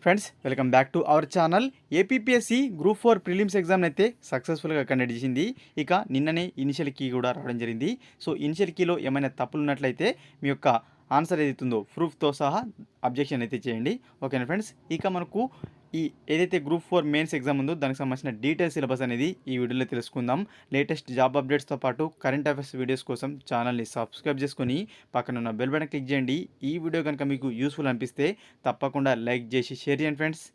Friends welcome back to our channel. APPSC group 4 prelims exam అయితే సక్సెస్ఫుల్గా conduct చేసింది. ఇక నిన్ననే ఇనిషియల్ కీ కూడా రావడం జరిగింది. సో ఇనిషియల్ కీలో ఏమైనా తప్పులు ఉన్నట్లయితే మీ యొక్క ఆన్సర్ ఏదైతుందో ప్రూఫ్తో సహా అబ్జెక్షన్ అయితే చేయండి. ఓకేనా ఫ్రెండ్స్. ఇక మనకు ఈ ఏదైతే గ్రూప్ 4 మెయిన్స్ ఎగ్జామ్ ఉందో దానికి సంబంధించిన డీటెయిల్ సిలబస్ అనేది ఈ వీడియోలో తెలుసుకుందాం. లేటెస్ట్ జాబ్ అప్డేట్స్తో పాటు కరెంట్ అఫైర్స్ వీడియోస్ కోసం ఛానల్ని సబ్స్క్రైబ్ చేసుకొని పక్కన ఉన్న బెల్ బటన్ క్లిక్ చేయండి. ఈ వీడియో కనుక మీకు యూస్ఫుల్ అనిపిస్తే తప్పకుండా లైక్ చేసి షేర్ చేయండి ఫ్రెండ్స్.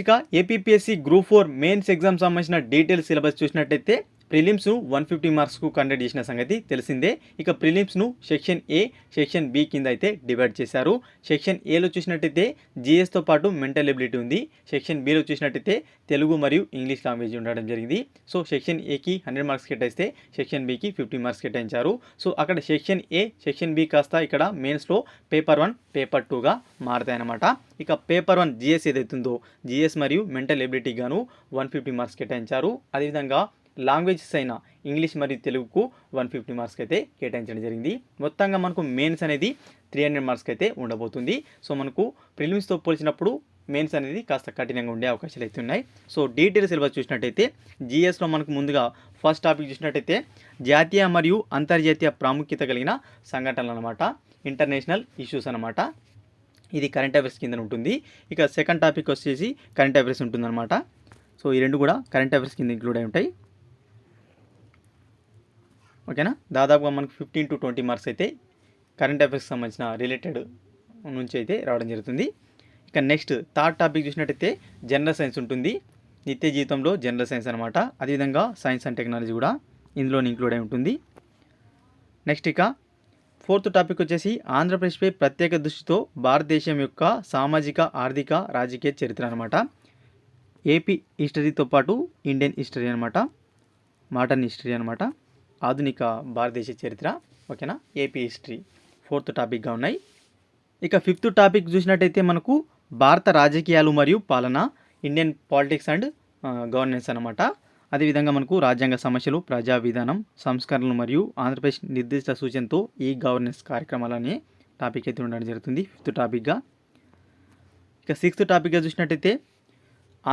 ఇక ఏపీపీఎస్సీ గ్రూప్ 4 మెయిన్స్ ఎగ్జామ్ సంబంధించిన డీటెయిల్ సిలబస్ చూసినట్టయితే ప్రిలిమ్స్ను 150 మార్క్స్కు కండక్ట్ చేసిన సంగతి తెలిసిందే. ఇక ప్రిలిమ్స్ను సెక్షన్ ఏ, సెక్షన్ బి కింద అయితే డివైడ్ చేశారు. సెక్షన్ ఏలో చూసినట్టయితే జిఎస్తో పాటు మెంటల్ ఎబిలిటీ ఉంది. సెక్షన్ బిలో చూసినట్టయితే తెలుగు మరియు ఇంగ్లీష్ లాంగ్వేజ్ ఉండడం జరిగింది. సో సెక్షన్ ఏకి 100 మార్క్స్ కేటాయిస్తే సెక్షన్ బికి 50 మార్క్స్ కేటాయించారు. సో అక్కడ సెక్షన్ ఏ, సెక్షన్ బి కాస్త ఇక్కడ మెయిన్స్లో పేపర్ 1, పేపర్ 2గా మారుతాయన్నమాట. ఇక పేపర్ 1 జిఎస్ ఏదైతుందో జిఎస్ మరియు మెంటల్ ఎబిలిటీ గాను 150 మార్క్స్ కేటాయించారు. అదేవిధంగా లాంగ్వేజెస్ అయిన ఇంగ్లీష్ మరియు తెలుగుకు 150 మార్క్స్కి అయితే కేటాయించడం జరిగింది. మొత్తంగా మనకు మెయిన్స్ అనేది 300 మార్క్స్కి అయితే ఉండబోతుంది. సో మనకు ప్రిలిమ్స్తో పోల్చినప్పుడు మెయిన్స్ అనేది కాస్త కఠినంగా ఉండే అవకాశాలు అయితే ఉన్నాయి. సో డీటెయిల్ సిలబస్ చూసినట్టయితే జిఎస్లో మనకు ముందుగా ఫస్ట్ టాపిక్ చూసినట్టయితే జాతీయ మరియు అంతర్జాతీయ ప్రాముఖ్యత కలిగిన సంఘటనలు అనమాట, ఇంటర్నేషనల్ ఇష్యూస్ అనమాట. ఇది కరెంట్ అఫైర్స్ కింద ఉంటుంది. ఇక సెకండ్ టాపిక్ వచ్చేసి కరెంట్ అఫైర్స్ ఉంటుందన్నమాట. సో ఈ రెండు కూడా కరెంట్ అఫైర్స్ కింద ఇంక్లూడ్ అయి ఉంటాయి. ఓకేనా. దాదాపుగా మనకు 15 to 20 మార్క్స్ అయితే కరెంట్ అఫైర్స్కి సంబంధించిన రిలేటెడ్ నుంచి అయితే రావడం జరుగుతుంది. ఇక నెక్స్ట్ థర్డ్ టాపిక్ చూసినట్టయితే జనరల్ సైన్స్ ఉంటుంది. నిత్య జీవితంలో జనరల్ సైన్స్ అనమాట. అదేవిధంగా సైన్స్ అండ్ టెక్నాలజీ కూడా ఇందులో ఇంక్లూడ్ అయి ఉంటుంది. నెక్స్ట్ ఇక ఫోర్త్ టాపిక్ వచ్చేసి ఆంధ్రప్రదేశ్పై ప్రత్యేక దృష్టితో భారతదేశం యొక్క సామాజిక, ఆర్థిక, రాజకీయ చరిత్ర అనమాట. ఏపీ హిస్టరీతో పాటు ఇండియన్ హిస్టరీ అనమాట, మోడర్న్ హిస్టరీ అనమాట, ఆధునిక భారతదేశ చరిత్ర. ఓకేనా. ఏపీ హిస్టరీ ఫోర్త్ టాపిక్గా ఉన్నాయి. ఇక ఫిఫ్త్ టాపిక్ చూసినట్టయితే మనకు భారత రాజకీయాలు మరియు పాలన, ఇండియన్ పాలిటిక్స్ అండ్ గవర్నెన్స్ అనమాట. అదేవిధంగా మనకు రాజ్యాంగ సమస్యలు, ప్రజా విధానం, సంస్కరణలు మరియు ఆంధ్రప్రదేశ్ నిర్దిష్ట సూచనతో ఈ గవర్నెన్స్ కార్యక్రమాలనే టాపిక్ అయితే ఉండడం జరుగుతుంది ఫిఫ్త్ టాపిక్గా. ఇక సిక్స్త్ టాపిక్గా చూసినట్టయితే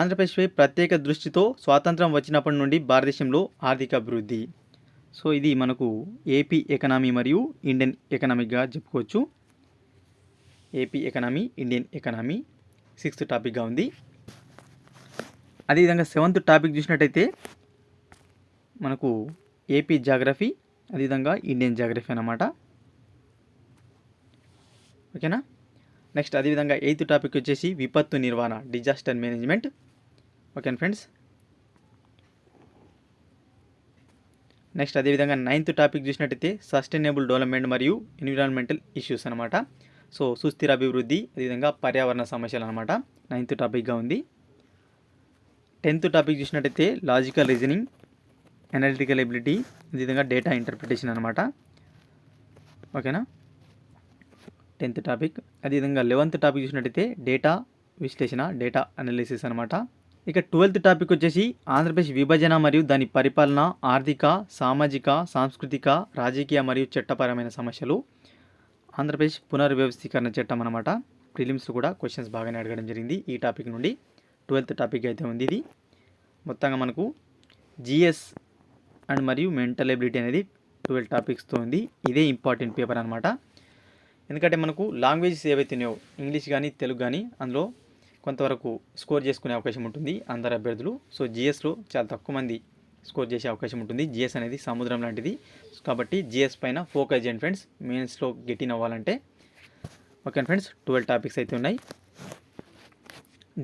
ఆంధ్రప్రదేశ్పై ప్రత్యేక దృష్టితో స్వాతంత్రం వచ్చినప్పటి నుండి భారతదేశంలో ఆర్థిక అభివృద్ధి. సో ఇది మనకు ఏపీ ఎకనామీ మరియు ఇండియన్ ఎకనామీగా చెప్పుకోవచ్చు. AP economy, Indian economy sixth టాపిక్గా ఉంది. అదేవిధంగా సెవెంత్ టాపిక్ చూసినట్టయితే మనకు ఏపీ జాగ్రఫీ, అదేవిధంగా ఇండియన్ జాగ్రఫీ అన్నమాట. ఓకేనా. నెక్స్ట్ అదేవిధంగా ఎయిత్ టాపిక్ వచ్చేసి విపత్తు నిర్వహణ, disaster management. Okay friends. Next అదేవిధంగా నైన్త్ టాపిక్ చూసినట్టయితే సస్టైనబుల్ డెవలప్మెంట్ మరియు ఎన్విరాన్మెంటల్ ఇష్యూస్ అనమాట. సో సుస్థిర అభివృద్ధి, అదేవిధంగా పర్యావరణ సమస్యలు అనమాట నైన్త్ టాపిక్గా ఉంది. 10th టాపిక్ చూసినట్టయితే లాజికల్ రీజనింగ్, అనలిటికల్ ఎబిలిటీ, అదేవిధంగా డేటా ఇంటర్ప్రిటేషన్ అనమాట. ఓకేనా. 10th topic. అదేవిధంగా 11th టాపిక్ చూసినట్టయితే డేటా విశ్లేషణ, డేటా అనాలిసిస్ అనమాట. ఇక 12th టాపిక్ వచ్చేసి ఆంధ్రప్రదేశ్ విభజన మరియు దాని పరిపాలన, ఆర్థిక, సామాజిక, సాంస్కృతిక, రాజకీయ మరియు చట్టపరమైన సమస్యలు, ఆంధ్రప్రదేశ్ పునర్వ్యవస్థీకరణ చట్టం అనమాట. ప్రిలిమ్స్ కూడా క్వశ్చన్స్ బాగానే అడగడం జరిగింది ఈ టాపిక్ నుండి. 12th టాపిక్ అయితే ఉంది ఇది. మొత్తంగా మనకు జిఎస్ అండ్ మరియు మెంటల్ ఎబిలిటీ అనేది 12 టాపిక్స్తో ఉంది. ఇదే ఇంపార్టెంట్ పేపర్ అనమాట. ఎందుకంటే మనకు లాంగ్వేజెస్ ఏవైతే ఉన్నాయో ఇంగ్లీష్ కానీ తెలుగు కానీ అందులో కొంతవరకు స్కోర్ చేసుకునే అవకాశం ఉంటుంది అందరు అభ్యర్థులు. సో జిఎస్లో చాలా తక్కువ మంది స్కోర్ చేసే అవకాశం ఉంటుంది. జిఎస్ అనేది సముద్రం లాంటిది కాబట్టి జిఎస్ పైన ఫోకస్ చేయండి ఫ్రెండ్స్, మెయిన్స్లో గెటిన్ అవ్వాలంటే. Okay friends. 12 టాపిక్స్ అయితే ఉన్నాయి.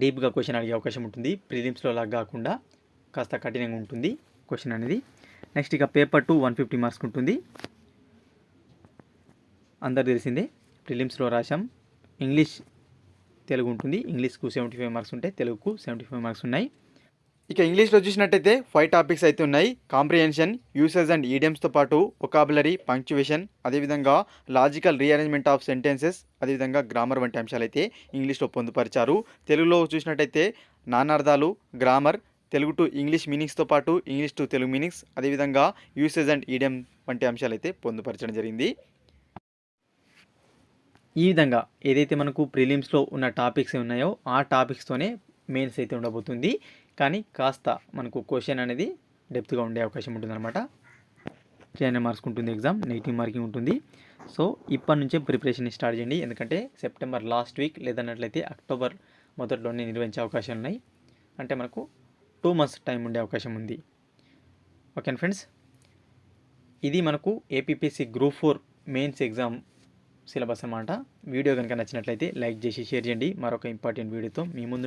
డీప్గా క్వశ్చన్ అడిగే అవకాశం ఉంటుంది. ప్రిలిమ్స్లో లాగా కాకుండా కాస్త కఠినంగా ఉంటుంది క్వశ్చన్ అనేది. నెక్స్ట్ ఇక పేపర్ 2 150 మార్క్స్ ఉంటుంది. అందరు తెలిసిందే. ప్రిలిమ్స్లో రాశాం. ఇంగ్లీష్, తెలుగు ఉంటుంది. ఇంగ్లీష్కు 75 మార్క్స్ ఉంటాయి, తెలుగుకు 75 మార్క్స్ ఉన్నాయి. ఇక ఇంగ్లీష్లో చూసినట్టయితే 5 టాపిక్స్ అయితే ఉన్నాయి. కాంప్రిహెన్షన్, యూసేజ్ అండ్ ఈడియమ్స్తో పాటు వొకాబులరీ, పంక్చువేషన్, అదేవిధంగా లాజికల్ రీఅరేంజ్మెంట్ ఆఫ్ సెంటెన్సెస్, అదేవిధంగా గ్రామర్ వంటి అంశాలు అయితే ఇంగ్లీష్లో పొందుపరిచారు. తెలుగులో చూసినట్టయితే నానార్థాలు, గ్రామర్, తెలుగు టు ఇంగ్లీష్ మీనింగ్స్తో పాటు ఇంగ్లీష్ టు తెలుగు మీనింగ్స్, అదేవిధంగా యూసేజ్ అండ్ ఈడియం వంటి అంశాలు అయితే పొందుపరచడం జరిగింది. ఈ విధంగా ఏదైతే మనకు ప్రిలిమ్స్లో ఉన్న టాపిక్స్ ఉన్నాయో ఆ టాపిక్స్తోనే మెయిన్స్ అయితే ఉండబోతుంది. కానీ కాస్త మనకు క్వశ్చన్ అనేది డెప్త్గా ఉండే అవకాశం ఉంటుందన్నమాట. 300 మార్క్స్ ఉంటుంది ఎగ్జామ్, నెగిటివ్ మార్కింగ్ ఉంటుంది. సో ఇప్పటి నుంచే ప్రిపరేషన్ స్టార్ట్ చేయండి. ఎందుకంటే సెప్టెంబర్ లాస్ట్ వీక్ లేదన్నట్లయితే అక్టోబర్ మొదట్లోనే నిర్వహించే అవకాశాలు ఉన్నాయి. అంటే మనకు 2 months టైం ఉండే అవకాశం ఉంది. ఓకే ఫ్రెండ్స్, ఇది మనకు APPSC group 4 mains exam syllabus అన్నమాట. వీడియో కనుక నచ్చినట్లయితే లైక్ చేసి షేర్ చేయండి. మరొక ఇంపార్టెంట్ వీడియోతో మీ ముందు